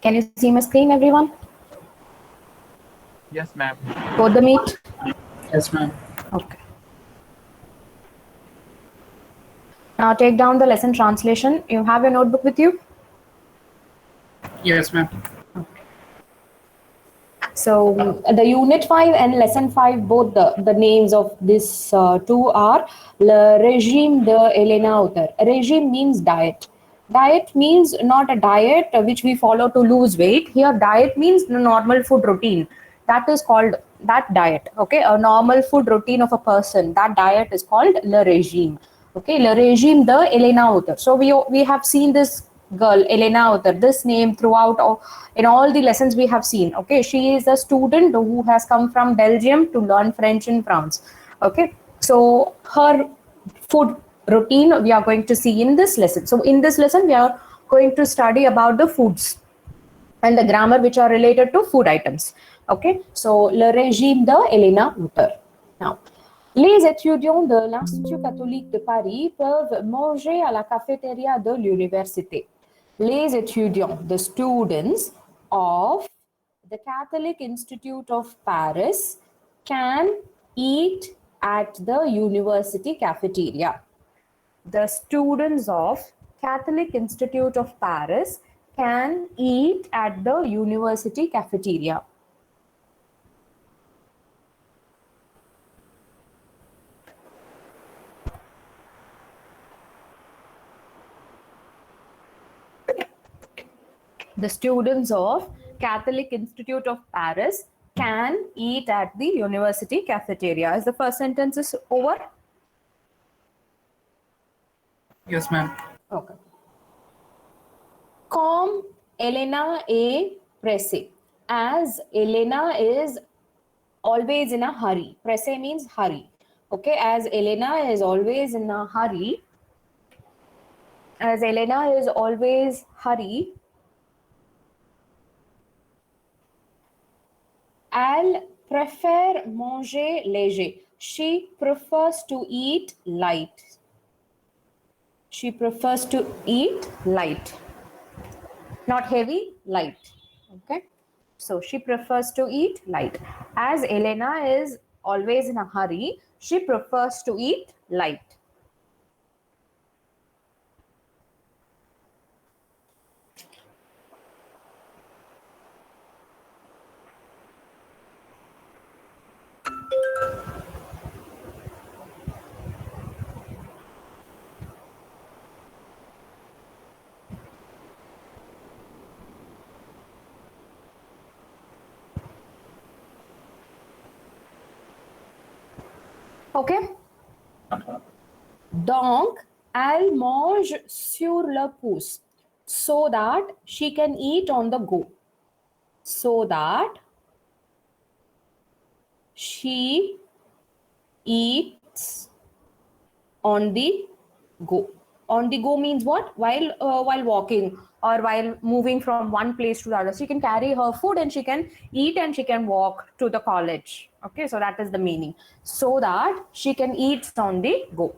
Can you see my screen, everyone? Yes, ma'am. Both the meet? Yes, ma'am. Okay. Now take down the lesson translation. You have your notebook with you? Yes, ma'am. So the unit 5 and lesson 5, both the names of these two are Le Régime de Elena Auter. Regime means diet. Diet means not a diet which we follow to lose weight. Here diet means the normal food routine. That is called that diet. Okay, a normal food routine of a person. That diet is called Le Régime. Okay, Le Régime de Elena Auter. So we have seen this girl Elena Auter, this name throughout in all the lessons we have seen. Okay, she is a student who has come from Belgium to learn French in France. Okay, so her food routine we are going to see in this lesson. So in this lesson we are going to study about the foods and the grammar which are related to food items. Okay, so le régime de Elena Auter. Now, les étudiants de l'Institut catholique de Paris peuvent manger à la cafétéria de l'université. Les étudiants, the students of the Catholic Institute of Paris can eat at the university cafeteria. The students of Catholic Institute of Paris can eat at the university cafeteria. The students of Catholic Institute of Paris can eat at the university cafeteria. Is the first sentence is over? Yes, ma'am. Okay. Comme Elena est pressée. As Elena is always in a hurry. Pressée means hurry. Okay, as Elena is always in a hurry. As Elena is always hurry. Elle préfère manger léger. She prefers to eat light. She prefers to eat light. Not heavy, light. Okay. So she prefers to eat light. As Elena is always in a hurry, she prefers to eat light. Ok. Donc, elle mange sur le pouce so that she can eat on the go. So that she eats on the go. On the go means what? While walking or while moving from one place to the other. She can carry her food and she can eat and she can walk to the college. Okay, so that is the meaning. So that she can eat on the go.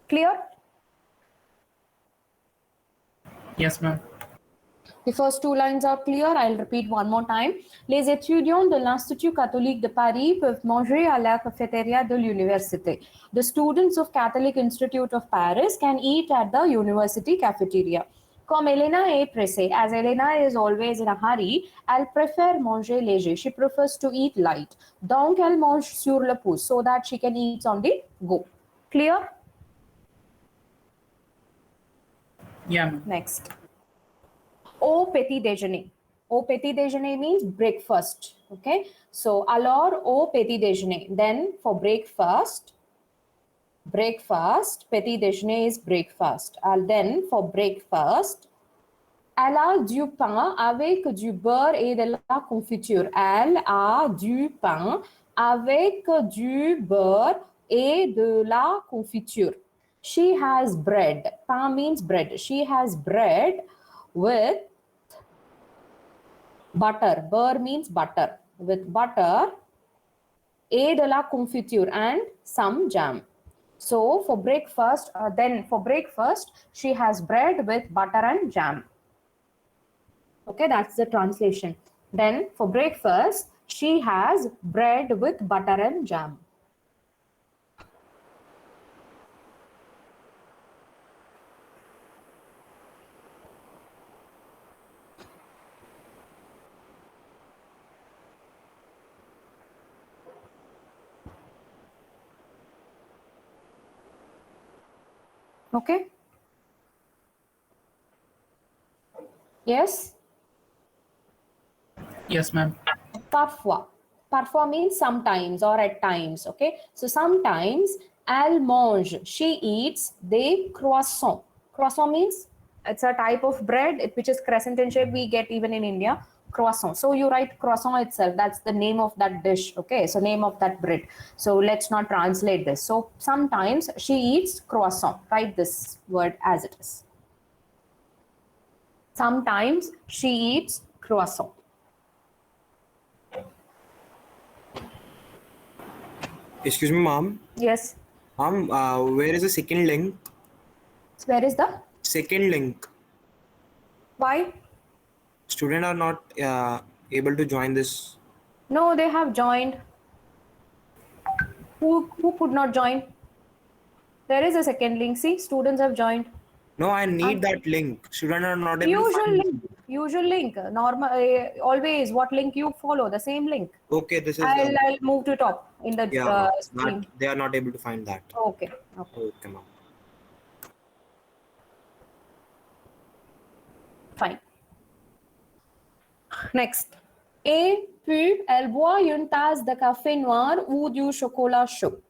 Clear? Yes, ma'am. The first two lines are clear. I'll repeat one more time. Les étudiants de l'Institut catholique de Paris peuvent manger à la cafétéria de l'université. The students of Catholic Institute of Paris can eat at the university cafeteria. Comme Elena est pressée, as Elena is always in a hurry, elle préfère manger léger. She prefers to eat light. Donc, elle mange sur le pouce so that she can eat on the go. Clear? Yeah, ma'am. Next. Au petit déjeuner. Au petit déjeuner means breakfast. Okay. So, alors au petit déjeuner. Then for breakfast, petit déjeuner is breakfast. Then for breakfast, elle a du pain avec du beurre et de la confiture. Elle a du pain avec du beurre et de la confiture. She has bread. Pain means bread. She has bread with butter. Beurre means butter. With butter, et de la confiture and some jam. So for breakfast, she has bread with butter and jam. Okay, that's the translation. Then for breakfast, she has bread with butter and jam. Okay. Yes. Yes, ma'am. Parfois. Parfois means sometimes or at times. Okay. So sometimes elle mange. She eats des croissants. Croissant means it's a type of bread which is crescent in shape. We get even in India. Croissant. So you write croissant itself. That's the name of that dish. Okay. So name of that bread. So let's not translate this. So sometimes she eats croissant. Write this word as it is. Sometimes she eats croissant. Excuse me, ma'am. Yes. Ma'am, where is the second link? So where is the? Second link. Why? Students are not able to join this. No, they have joined. Who could not join? There is a second link. See, students have joined. No, I need that link. Students are not able to Usual find link. this. Usual link. Normal. Always. What link you follow? The same link. Okay, this is I'll move to top in the yeah, ma'am. screen. They are not able to find that. Okay. Okay. Okay, ma'am. Fine. Next. Et puis, elle boit une tasse de café noir ou du chocolat chaud.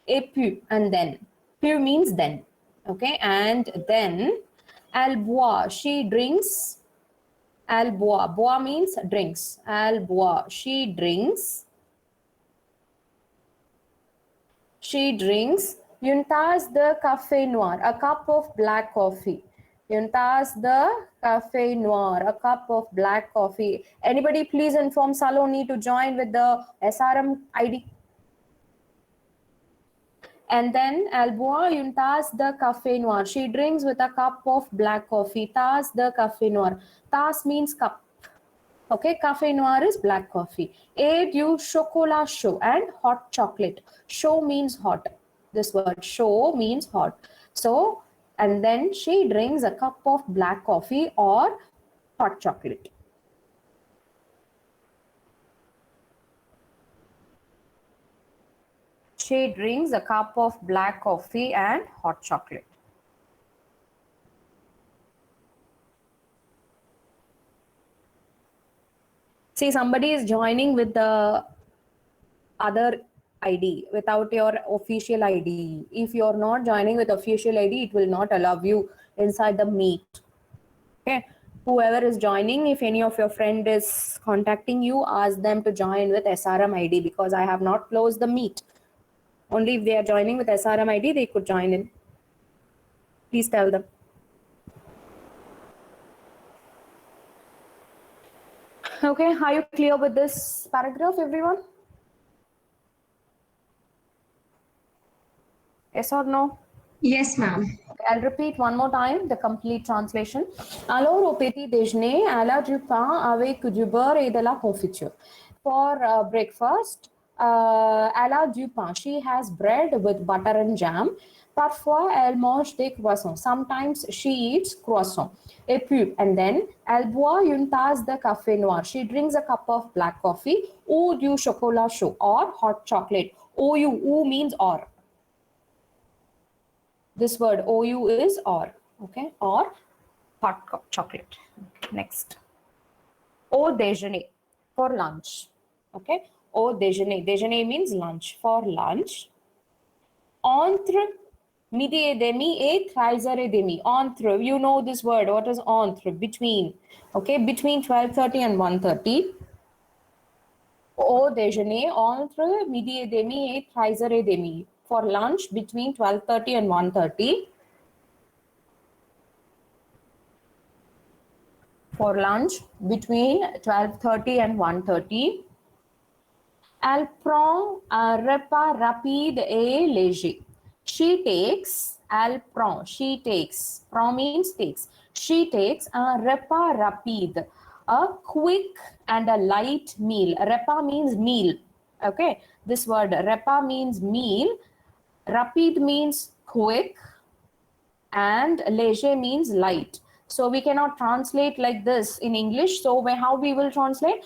Et puis, and then. Puis means then. Okay, and then, elle boit, she drinks. Elle boit. Boit means drinks. Elle boit, she drinks. She drinks une tasse de café noir, a cup of black coffee. Une tasse de café noir, a cup of black coffee. Anybody please inform Saloni to join with the SRM ID. And then elle boit une tasse de café noir. She drinks with a cup of black coffee. Tasse de café noir. Tasse means cup. Okay, café noir is black coffee. Et du chocolat chaud and hot chocolate. Chaud means hot. This word chaud means hot. So, and then she drinks a cup of black coffee or hot chocolate. She drinks a cup of black coffee and hot chocolate. See, somebody is joining with the other ID without your official ID. If you're not joining with official ID, it will not allow you inside the meet. Okay. Whoever is joining, if any of your friend is contacting you, ask them to join with SRM ID because I have not closed the meet. Only if they are joining with SRM ID, they could join in. Please tell them. Okay, are you clear with this paragraph, everyone? Yes or no? Yes, ma'am. I'll repeat one more time the complete translation. Alors, au petit déjeuner, elle a du pain avec du beurre et de la confiture. For breakfast, elle a du pain. She has bread with butter and jam. Parfois, elle mange des croissants. Sometimes she eats croissants. Et puis, and then, elle boit une tasse de café noir. She drinks a cup of black coffee ou du chocolat chaud or hot chocolate. Ou means or. This word OU is or, okay, or hot chocolate. Okay, next. Au déjeuner, for lunch, okay. Au déjeuner, déjeuner means lunch, for lunch. Entre midi et demi et 13h30. Entre, you know this word, what is entre? Between, okay, between 12:30 and 1:30. Au déjeuner, entre midi et demi et 13h30. For lunch between 12:30 and 1:30. For lunch between 12:30 and 1:30. Elle prend un repas rapide et léger. She takes, elle prend, she takes, prend means takes. She takes un repas rapide. a quick and a light meal. Repa means meal. Okay, this word repa means meal. Rapid means quick, and léger means light. So we cannot translate like this in English. So how we will translate?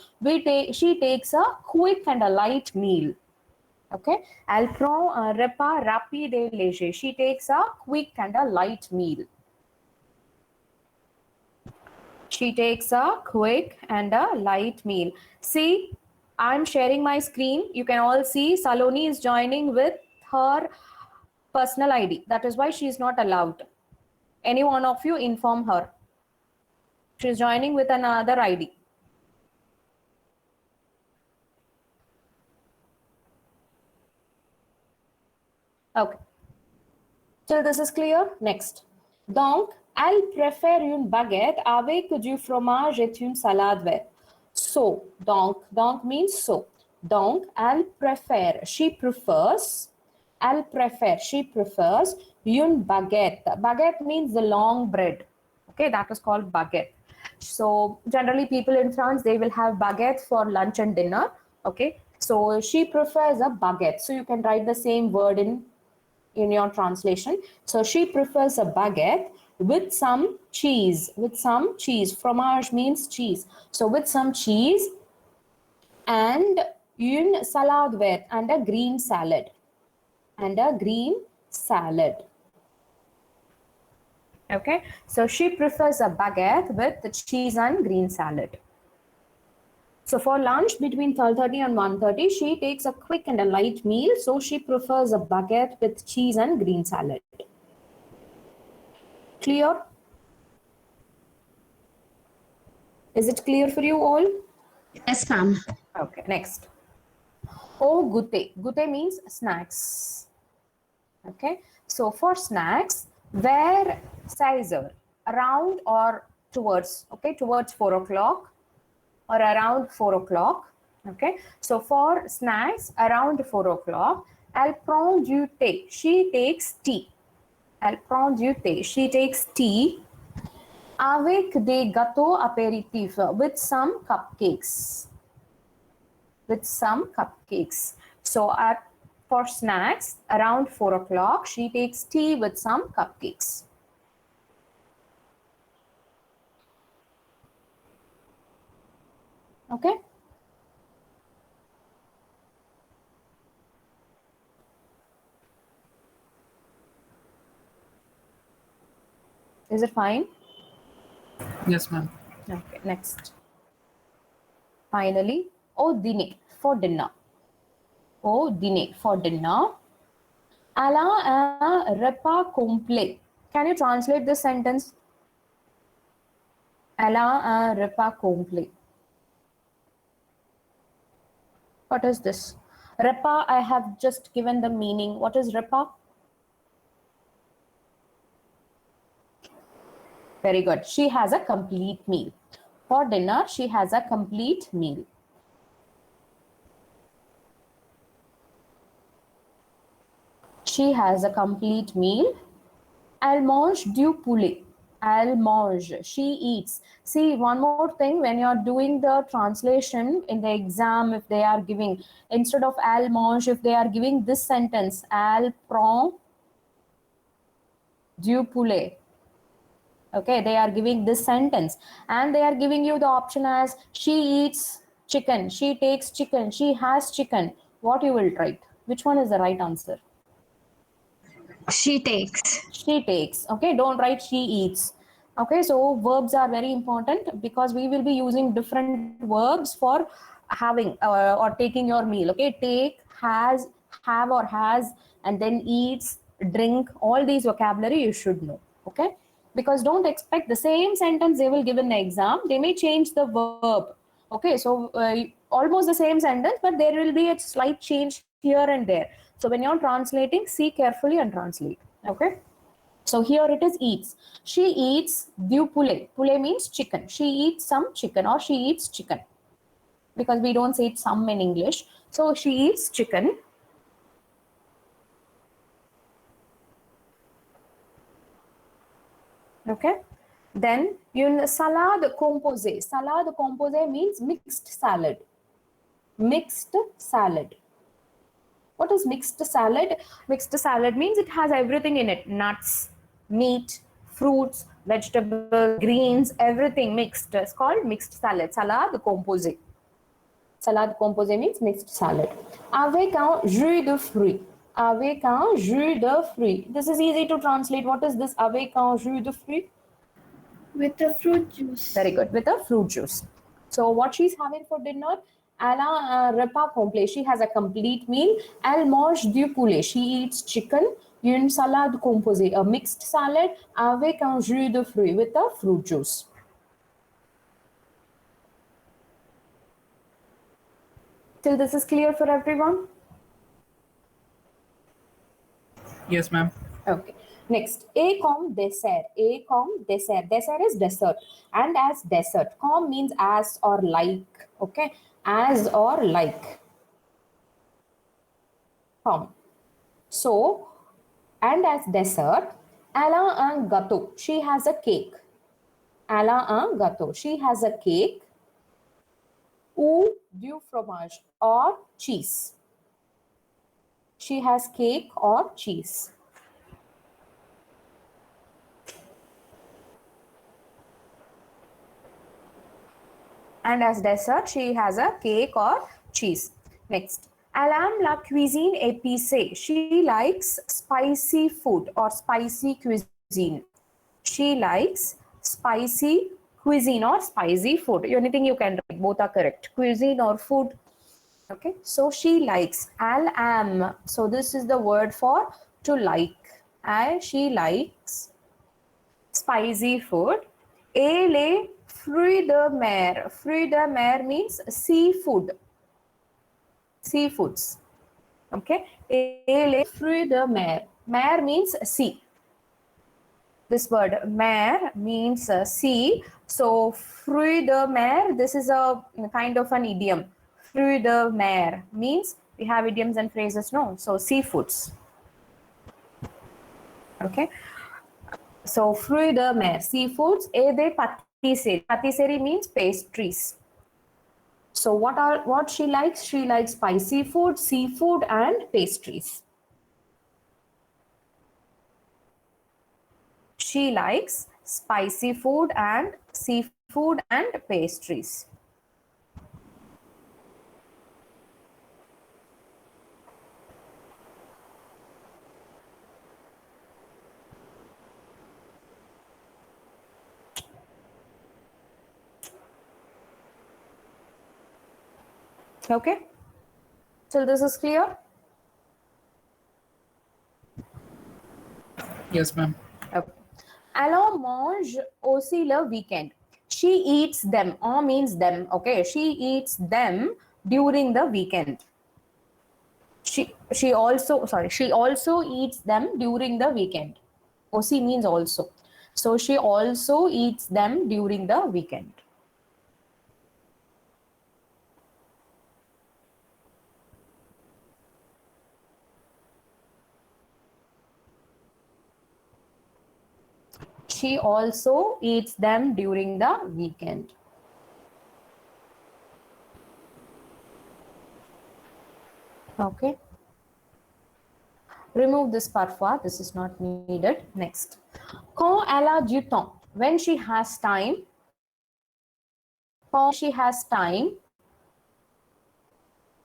She takes a quick and a light meal. Okay, elle prend un repas rapide et léger. She takes a quick and a light meal. She takes a quick and a light meal. See, I'm sharing my screen. You can all see Saloni is joining with her personal ID. That is why she is not allowed. Any one of you inform her. She is joining with another ID. Okay. Till this is clear? Next. Donc, elle préfère une baguette avec du fromage et une salade verte. So, donc means so. Donc, elle prefers, she prefers une baguette. Baguette means the long bread. Okay, that is called baguette. So, generally people in France, they will have baguette for lunch and dinner. Okay, so she prefers a baguette. So, you can write the same word in your translation. So she prefers a baguette with some cheese. Fromage means cheese. So with some cheese and une salade verte, and a green salad. Okay, so she prefers a baguette with the cheese and green salad. So for lunch between 12:30 and 1:30, she takes a quick and a light meal. So she prefers a baguette with cheese and green salad. Clear? Is it clear for you all? Yes, ma'am. Okay, next. Au goûter. Goûter means snacks. Okay, so for snacks, where sizer? Around or towards? Okay, towards 4 o'clock or around 4 o'clock. Okay, so for snacks around 4 o'clock, elle prend du thé. She takes tea. Elle prend du thé. She takes tea avec des gâteaux apéritifs, with some cupcakes. So for snacks around 4 o'clock, she takes tea with some cupcakes. Okay. Is it fine? Yes, ma'am. Okay, next. Finally, au dîner, for dinner. Au dîner, for dinner. Elle a un repas complet. Can you translate this sentence? Elle a un repas complet. What is this? Repas, I have just given the meaning. What is repas? Very good. She has a complete meal. For dinner, she has a complete meal. She has a complete meal. Elle mange du poulet. Elle mange. She eats. See, one more thing, when you're doing the translation in the exam, if they are giving, instead of elle mange, if they are giving this sentence, elle prend du poulet. Okay, they are giving this sentence and they are giving you the option as she eats chicken, she takes chicken, she has chicken. What you will write? Which one is the right answer? She takes. She takes. Okay, don't write she eats. Okay, so verbs are very important because we will be using different verbs for having or taking your meal. Okay, take, has, have or has, and then eats, drink. All these vocabulary you should know. Okay, because don't expect the same sentence they will give in the exam. They may change the verb. Okay, so almost the same sentence, but there will be a slight change here and there. So when you're translating, see carefully and translate. Okay. So here it is eats. She eats du poulet. Poulet means chicken. She eats some chicken or she eats chicken. Because we don't say it some in English. So she eats chicken. Okay. Then salad composé. Salad composé means mixed salad. Mixed salad. What is mixed salad? Mixed salad means it has everything in it: nuts, meat, fruits, vegetables, greens, everything mixed. It's called mixed salad. Salade composée. Salade composée means mixed salad. Avec un jus de fruits. Avec un jus de fruits. This is easy to translate. What is this? Avec un jus de fruits? With the fruit juice. Very good. With a fruit juice. So what she's having for dinner? Elle a un repas complet. She has a complete meal. Elle mange du poulet. She eats chicken. Une salade composée, a mixed salad avec un jus de fruits, with a fruit juice. Till this is clear for everyone? Yes, ma'am. Okay. Next, A comme dessert. A comme dessert. Dessert is dessert. And as dessert. Comme means as or like. Okay. As or like. Comme. So, and as dessert, elle a un gâteau. She has a cake. Elle a un gâteau. She has a cake. Ou du fromage or cheese. She has cake or cheese. And as dessert, she has a cake or cheese. Next, elle aime la cuisine épicée. She likes spicy food or spicy cuisine. She likes spicy cuisine or spicy food. Anything you can write, both are correct. Cuisine or food. Okay, so she likes. Elle aime. So this is the word for to like. She likes spicy food. Elle est fruits de mer. Fruits de mer means seafood. Seafoods. Okay. Elle est fruits de mer. Mer means sea. This word mer means sea. So fruits de mer, this is a kind of an idiom. Fruits de mer means we have idioms and phrases, no? So seafoods. Okay. So fruits de mer, seafoods. Et des pâtisseries. Pâtisserie means pastries. So what she likes? She likes spicy food, seafood, and pastries. She likes spicy food and seafood and pastries. Okay, till this is clear? Yes, ma'am. Okay. Elle mange aussi le weekend. She eats them. En means them. Okay, she eats them during the weekend. She also eats them during the weekend. Aussi means also. So she also eats them during the weekend. She also eats them during the weekend. Okay. Remove this parfois. This is not needed. Next. Quand elle a du temps. When she has time. Quand she has time.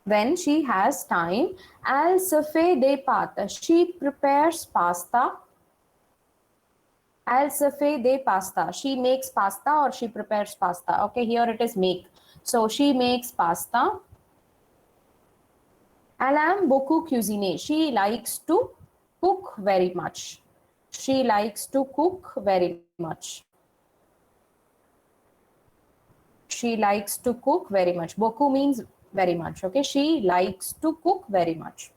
When she has time. Elle se fait des pâtes. She prepares pasta. Elle se fait des pasta. She makes pasta or she prepares pasta. Okay, here it is make. So she makes pasta. Elle aime beaucoup cuisiner. She likes to cook very much. She likes to cook very much. She likes to cook very much. Beaucoup means very much. Okay, she likes to cook very much.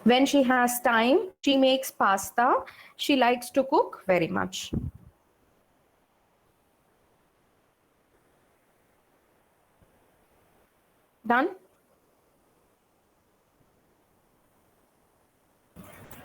When she has time, she makes pasta. She likes to cook very much. Done?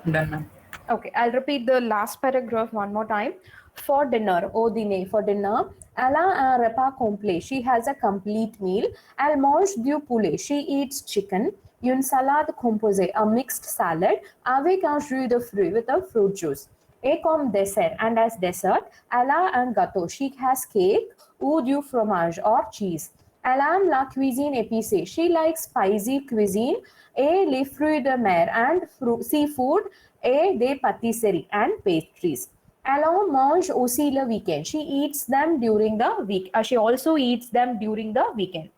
Done, ma'am. Okay, I'll repeat the last paragraph one more time. For dinner, au dîner, for dinner, elle a un repas complet. She has a complete meal. Elle mange du poulet. She eats chicken. Une salade composée, a mixed salad, avec un jus de fruits, with a fruit juice. Et comme dessert, and as dessert, elle a un gâteau. She has cake ou du fromage or cheese. Elle aime la cuisine épicée. She likes spicy cuisine et les fruits de mer and seafood et des pâtisseries and pastries. Elle en mange aussi le weekend. She eats them during the week. She also eats them during the weekend.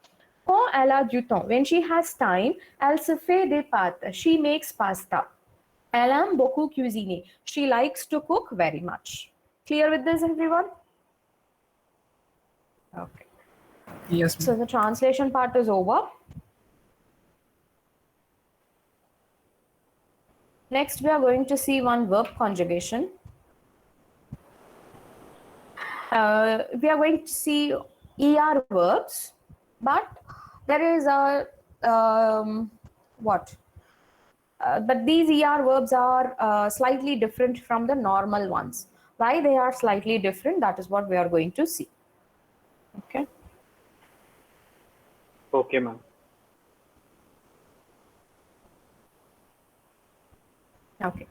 Quand elle a du temps, when she has time, elle se fait des pâtes. She makes pasta. Elle aime beaucoup cuisiner. She likes to cook very much. Clear with this, everyone? Okay. Yes, So ma'am. the translation part is over. Next, we are going to see one verb conjugation. We are going to see ER verbs, but there is a what? But these ER verbs are slightly different from the normal ones. Why they are slightly different? That is what we are going to see. Okay. Okay, ma'am. Okay.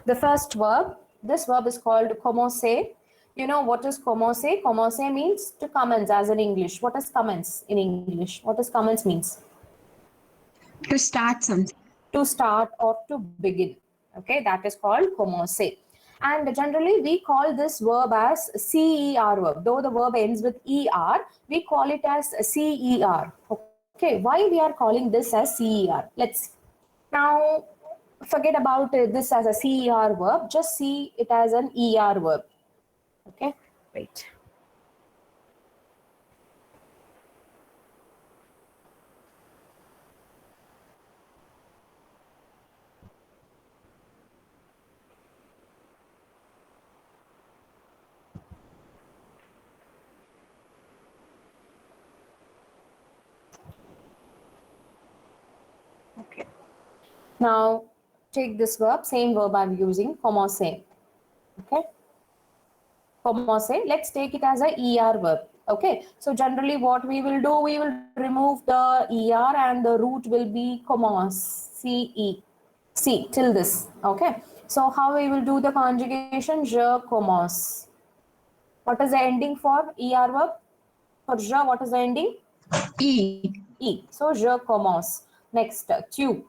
The first verb, this verb is called commencer. You know what is commencer? Commencer means to commence as in English. What is commence in English? What does commence means? To start something. To start or to begin. Okay, that is called commencer. And generally we call this verb as CER verb. Though the verb ends with ER, we call it as CER. Okay, why we are calling this as CER? Let's see. Now, forget about this as a CER verb. Just see it as an ER verb. Okay, wait. Okay. Now, take this verb, same verb I'm using, commencer. Okay. Commencer, let's take it as a ER verb. Okay. So, generally what we will do, we will remove the ER and the root will be commence, CE, C, till this. Okay. So, how we will do the conjugation? Je commence. What is the ending for ER verb? For je, what is the ending? E. E. So, je commence. Next, Q.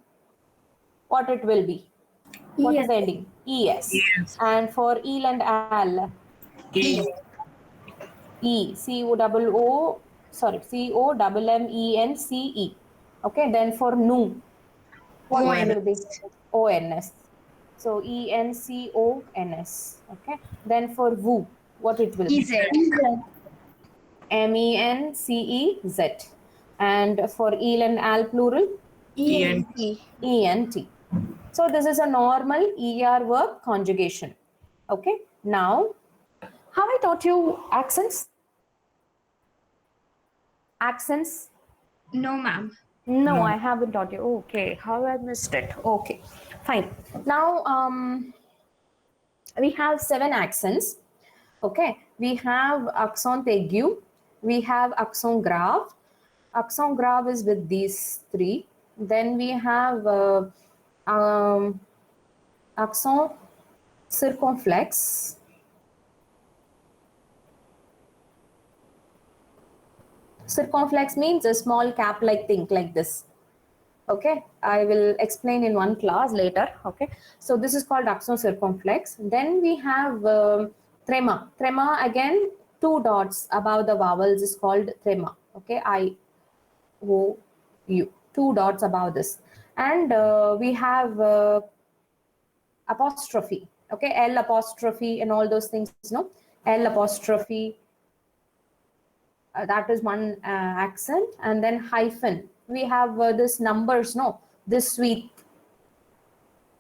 What it will be? What is the ending? ES. Yes. And for eel and al, E. E. C-O-double-O, sorry, C-O-double-M-E-N-C-E. Okay, then for nu, what it will be? O-N-S. So E-N-C-O-N-S. Okay, then for vu, what it will be? EZ. M-E-N-C-E-Z. And for eel and al plural, E. E-N-T. So this is a normal ER verb conjugation. Okay. Now, have I taught you accents? Accents? No, ma'am. No, No. I haven't taught you. Okay. How I missed it? Okay. Fine. Now, we have 7 accents. Okay. We have accent aigu. We have accent grave. Accent grave is with these 3. Then we have accent circumflex. Circumflex means a small cap like thing like this. Okay, I will explain in one class later. Okay, so this is called accent circumflex. Then we have trema. Trema again, 2 dots above the vowels is called trema. Okay, I-O-U, 2 dots above this. And we have apostrophe. Okay, L apostrophe and all those things. No, L apostrophe. That is one accent. And then hyphen. We have this numbers. No, this suite.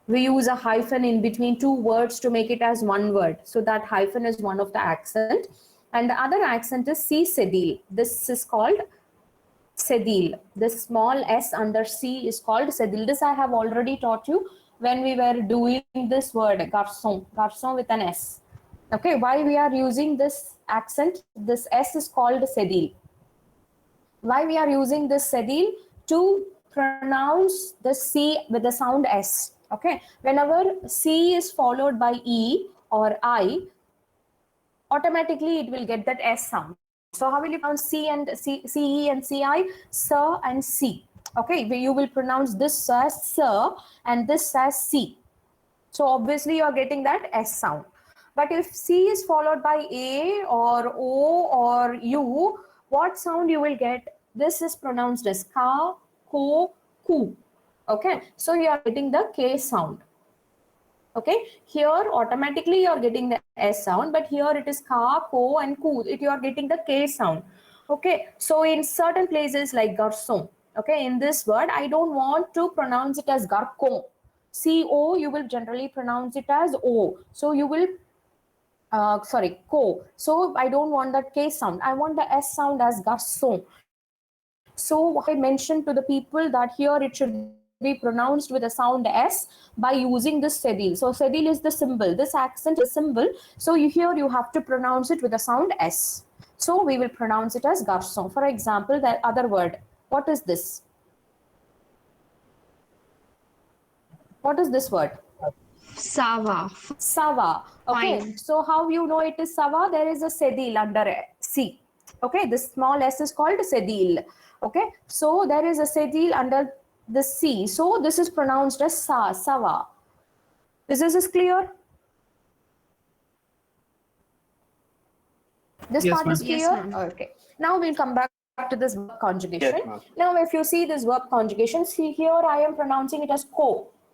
We use a hyphen in between 2 words to make it as one word. So that hyphen is one of the accent. And the other accent is C cedille. This is called sedile. This small s under C is called sedile. This I have already taught you when we were doing this word garçon, garçon with an S. Okay, why we are using this accent? This S is called sedile. Why we are using this sedile? To pronounce the C with the sound S. Okay, whenever C is followed by E or I, automatically it will get that S sound. So how will you pronounce C and CE and CI? Sir and C. Okay, you will pronounce this as sir and this as C. So obviously you are getting that S sound. But if C is followed by A or O or U, what sound you will get? This is pronounced as ka, ko, ku. Okay, so you are getting the K sound. Okay, here automatically you are getting the S sound, but here it is ka, ko and ku. You are getting the K sound. Okay, so in certain places like garçon, okay, in this word, I don't want to pronounce it as garcon. C-O, you will generally pronounce it as O. So you will, ko. So I don't want that K sound. I want the S sound as garçon. So I mentioned to the people that here it should be pronounced with a sound S by using this sedile. So sedile is the symbol. This accent is symbol. So here you have to pronounce it with a sound S. So we will pronounce it as garçon. For example, the other word. What is this? What is this word? Sava. Sava. Okay. Fine. So how you know it is Sava? There is a sedile under C. Okay. This small S is called sedile. Okay. So there is a sedile under the C. So this is pronounced as Sava. This is clear? This Yes, part is ma'am. clear? Yes, ma'am. Okay. Now we'll come back to this verb conjugation. Yes, ma'am. Now if you see this verb conjugation, see here I am pronouncing it as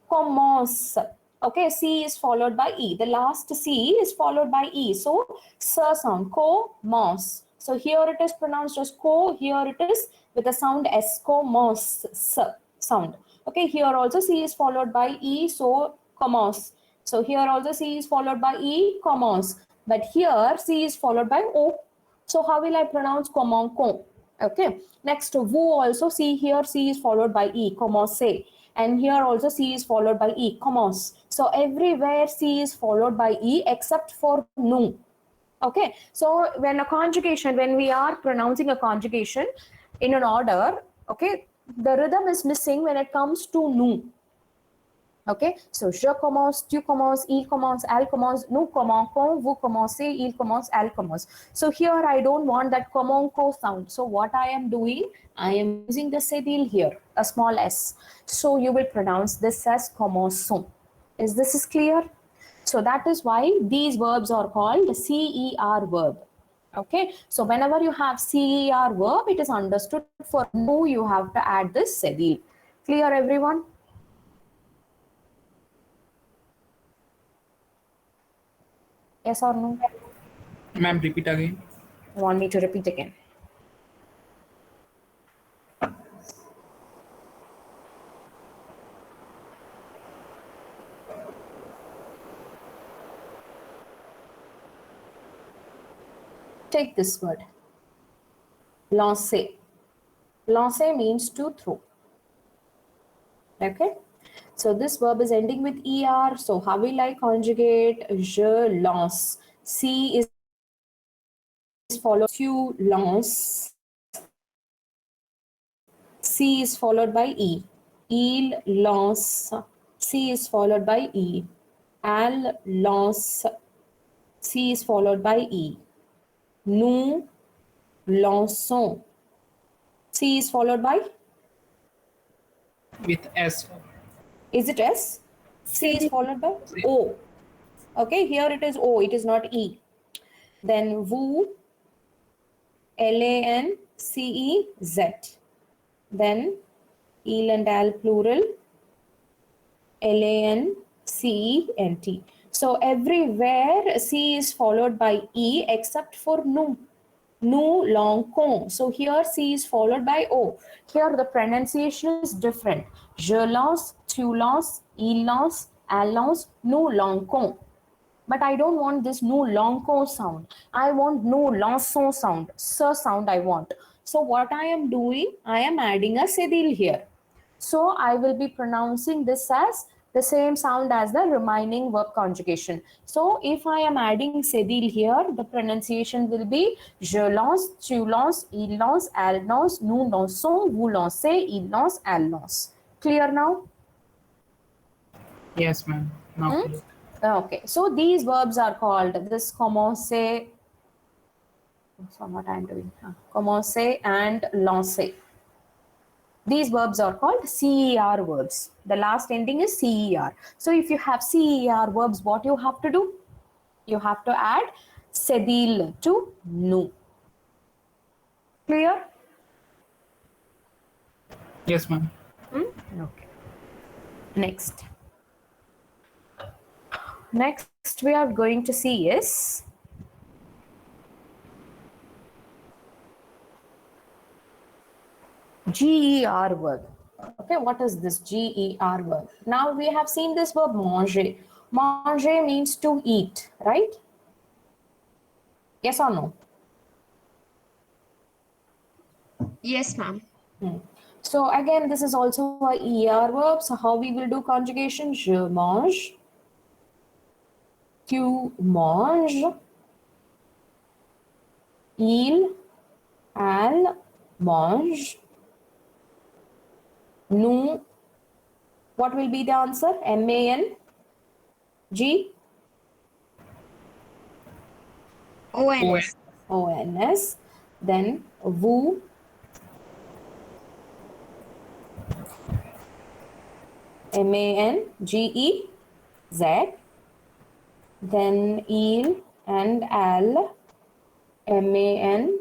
commence. Okay, C is followed by E. The last C is followed by E. So, sir sound, commence. So here it is pronounced as co, here it is with the sound S, commence, sound. Okay, here also C is followed by E, so commence. So here also C is followed by E, commence. But here C is followed by O. So how will I pronounce commence? Okay, next vous also see here C is followed by E, commencer. And here also C is followed by E, commence. So everywhere C is followed by E except for nous. Okay, so when we are pronouncing a conjugation in an order, okay, the rhythm is missing when it comes to nous. Okay, so je commence, tu commences, il commence, elle commence, nous commençons, vous commencez, il commence, elle commence. So here I don't want that commenco sound. So what I am doing, I am using the sedile here, a small s. So you will pronounce this as commençons. Is this clear? So that is why these verbs are called CER verb. Okay, so whenever you have CER verb, it is understood for nous you have to add this sedile. Clear everyone? Yes or no? Ma'am, repeat again. Want me to repeat again? Take this word. Lancer. Lancer means to throw. Okay. So this verb is ending with ER. So how will I conjugate? Je lance. C is followed. Tu lance. C is followed by E. Il lance. C is followed by E. Elle lance. C is followed by E. Nous lançons. C is followed by? With S. Is it S? C is followed by O. Okay, here it is O, it is not E. Then vous, L-A-N-C-E-Z. Then il and al plural, L-A-N-C-E-N-T. So everywhere C is followed by E except for nous. Nous lançons. So here C is followed by O. Here the pronunciation is different. Je lance, tu lances, il lance, elle lance, nous lançons. But I don't want this nous lançons sound. I want nous lançons sound. Ce sound I want. So what I am doing, I am adding a sedil here. So I will be pronouncing this as the same sound as the remaining verb conjugation. So if I am adding sedil here, the pronunciation will be je lance, tu lances, il lance, elle lance, nous lançons, vous lancez, il lance, elle lance. Clear now? Yes, ma'am. Now clear. Okay, so these verbs are called this commencer. So what I am doing? Commencer and lancer. These verbs are called CER verbs. The last ending is CER. So if you have CER verbs, what you have to do? You have to add sedil to nu. Clear? Yes, ma'am. Okay. Next. Next we are going to see is GER verb. Okay, what is this GER verb? Now we have seen this verb manger. Manger means to eat, right? Yes or no? Yes, ma'am. So again, this is also a ER verb. So how we will do conjugation? Je mange, tu manges, il, elle mange, nous. What will be the answer? MAN, G, ONS. ONS. Then vous, MANGEZ. Then il and elle, MANGENT.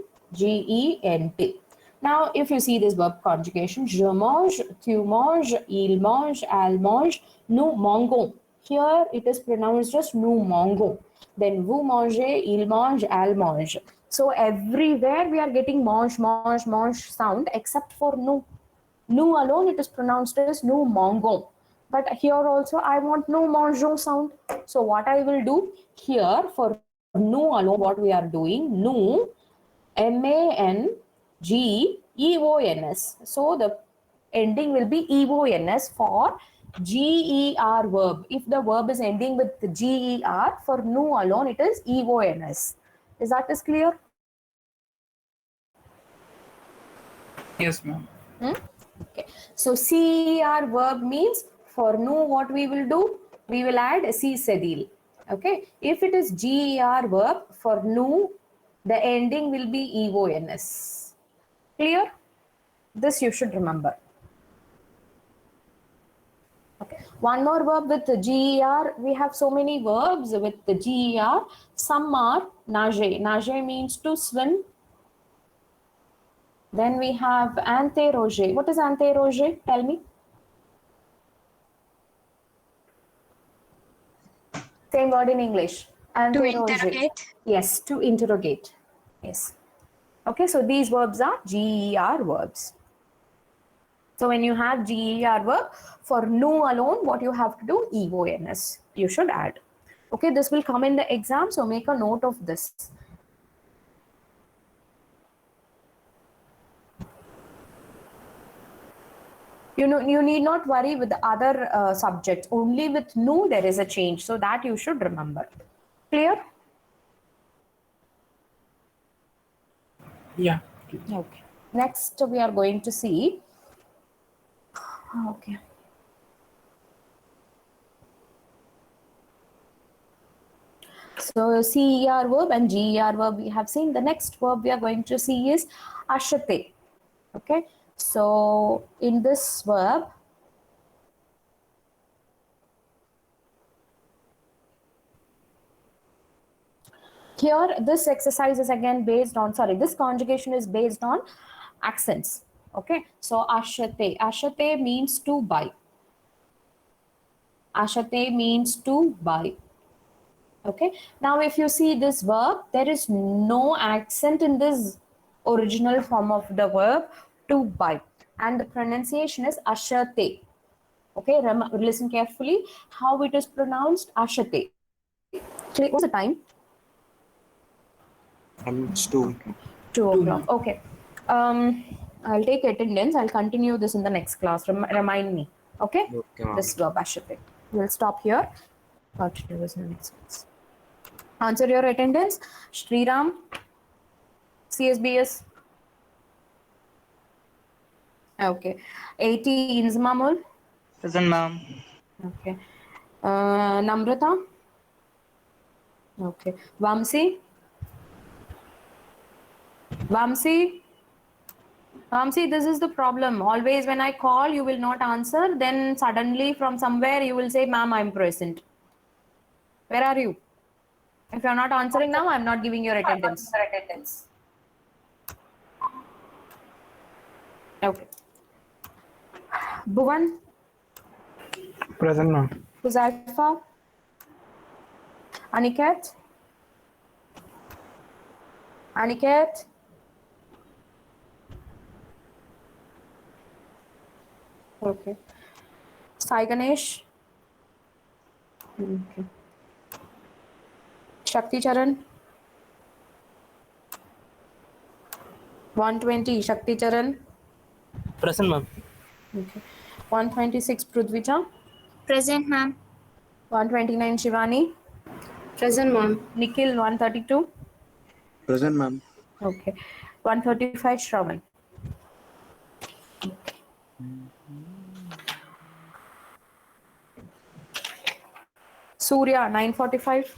Now, if you see this verb conjugation, je mange, tu manges, il mange, elle mange, nous mangeons. Here it is pronounced as nous mangeons. Then vous mangez, il mange, elle mange. So everywhere we are getting mange, mange, mange sound except for nous. Nous alone it is pronounced as nous mangeons. But here also I want nous mangeons sound. So what I will do here for nous alone, what we are doing, nous, MANGEONS. So the ending will be EONS for GER verb. If the verb is ending with GER, for nous alone it is EONS. Is that is clear? Yes, ma'am. Okay. So CER verb means for nous what we will do? We will add C sedil. Okay. If it is GER verb, for nous the ending will be EONS. Clear? This you should remember. Okay. One more verb with the GER. We have so many verbs with the GER. Some are nager. Nager means to swim. Then we have interroger. What is interroger? Tell me. Same word in English. To Interroger. interrogate. Yes, to interrogate. Yes. Okay, so these verbs are GER verbs. So when you have GER verb, for nous alone, what you have to do? EONS. You should add. Okay, this will come in the exam, so make a note of this. You know, you need not worry with the other subjects. Only with nous there is a change, so that you should remember. Clear? Yeah. Okay. Next, we are going to see. Okay. So CER verb and GER verb we have seen. The next verb we are going to see is achete. Okay. So in this verb, here this exercise is again based on, this conjugation is based on accents. Okay. So achete. Achete means to buy. Achete means to buy. Okay. Now, if you see this verb, there is no accent in this original form of the verb to buy, and the pronunciation is achete. Okay, listen carefully how it is pronounced. Achete. What's the time? It's 2. 2 o'clock. Okay. I'll take attendance. I'll continue this in the next class. Remind me. Okay? Okay, ma'am. This Bashapit. We'll stop here. Continue this in the next class. Answer your attendance. Sriram, CSBS. Okay. 80 Inzamamul. Present, ma'am. Okay. Namrata. Okay. Vamsi. Vamsi. Vamsi, this is the problem. Always when I call, you will not answer. Then suddenly from somewhere you will say, ma'am, I'm present. Where are you? If you're not answering now, I'm not giving your attendance. Okay. Bhuvan, Present, ma'am. Huzaifa, Aniket, Aniket, okay. Sai Ganesh, okay. Shakti Charan, 120 Shakti Charan, Present, ma'am. okay. 126 Prudvija, Present, ma'am. 129 Shivani, Present, ma'am. Nikhil 132, Present, ma'am. okay. 135 Shravan. Surya 945,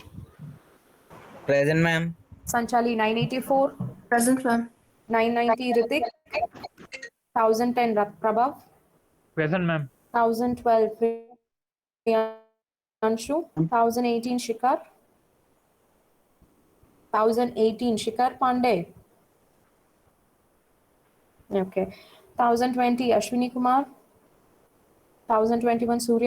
Present, ma'am. Sanchali 984, Present, ma'am. 990 Ritik, 1010 Prabhav, Present, ma'am. 1012 Priyanshu, 1018 Shikhar, 1018 Shikhar Pandey. Okay. 1020 Ashwini Kumar, 1021 Surya.